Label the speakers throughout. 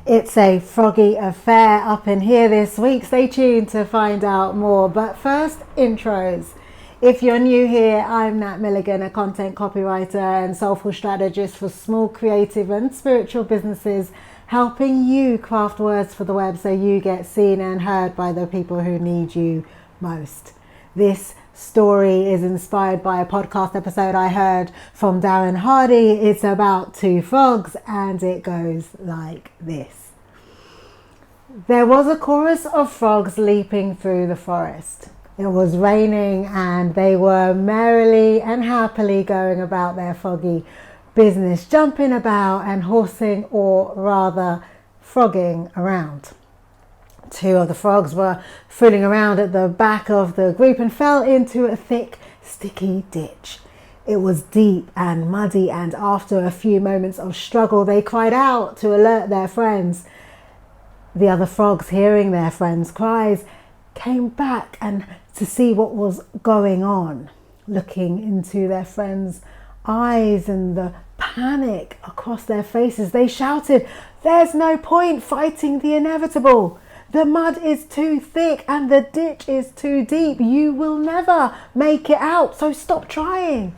Speaker 1: It's a froggy affair up in here this week. Stay tuned to find out more. But first, intros. If you're new here, I'm Nat Milligan, a content copywriter and soulful strategist for small, creative and spiritual businesses, helping you craft words for the web so you get seen and heard by the people who need you most. This story is inspired by a podcast episode I heard from Darren Hardy. It's about two frogs and it goes like this. There was a chorus of frogs leaping through the forest. It was raining and they were merrily and happily going about their froggy business, jumping about and horsing, or rather frogging around. Two of the frogs were fooling around at the back of the group and fell into a thick, sticky ditch. It was deep and muddy, and after a few moments of struggle, they cried out to alert their friends. The other frogs, hearing their friends' cries, came back and to see what was going on. Looking into their friends' eyes and the panic across their faces, they shouted, "There's no point fighting the inevitable. The mud is too thick and the ditch is too deep. You will never make it out, so stop trying."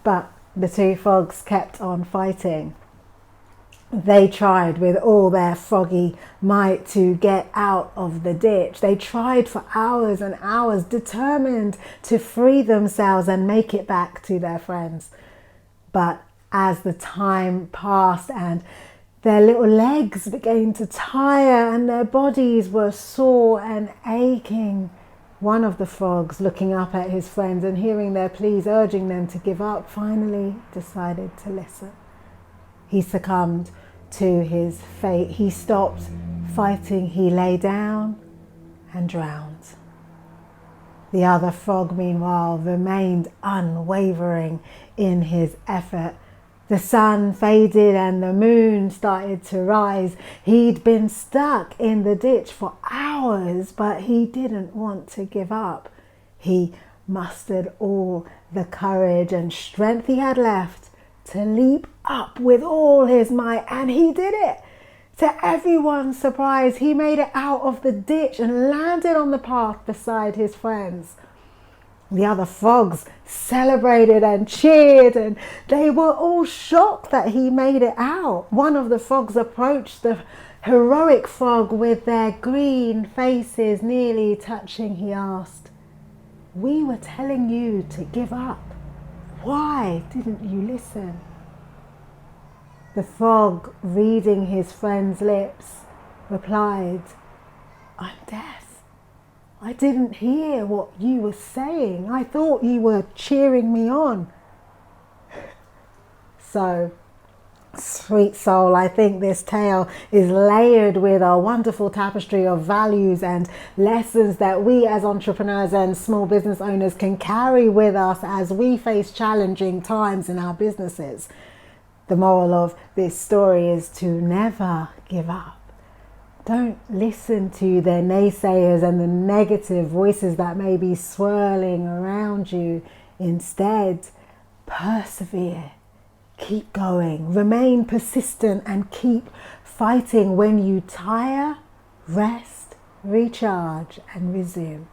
Speaker 1: But the two frogs kept on fighting. They tried with all their froggy might to get out of the ditch. They tried for hours and hours, determined to free themselves and make it back to their friends. But as the time passed and their little legs began to tire and their bodies were sore and aching, one of the frogs, looking up at his friends and hearing their pleas urging them to give up, finally decided to listen. He succumbed to his fate. He stopped fighting. He lay down and drowned. The other frog, meanwhile, remained unwavering in his effort. The sun faded and the moon started to rise. He'd been stuck in the ditch for hours, but he didn't want to give up. He mustered all the courage and strength he had left to leap up with all his might, and he did it. To everyone's surprise, he made it out of the ditch and landed on the path beside his friends. The other frogs celebrated and cheered, and they were all shocked that he made it out. One of the frogs approached the heroic frog with their green faces nearly touching. He asked, "We were telling you to give up. Why didn't you listen?" The frog, reading his friend's lips, replied, "I'm deaf. I didn't hear what you were saying. I thought you were cheering me on." So, sweet soul, I think this tale is layered with a wonderful tapestry of values and lessons that we as entrepreneurs and small business owners can carry with us as we face challenging times in our businesses. The moral of this story is to never give up. Don't listen to the naysayers and the negative voices that may be swirling around you. Instead, persevere. Keep going, remain persistent and keep fighting. When you tire, rest, recharge and resume.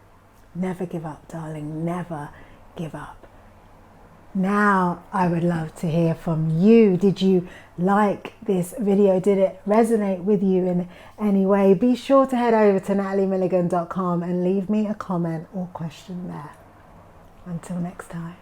Speaker 1: Never give up, darling, never give up. Now, I would love to hear from you. Did you like this video? Did it resonate with you in any way? Be sure to head over to nataliemilligan.com and leave me a comment or question there. Until next time.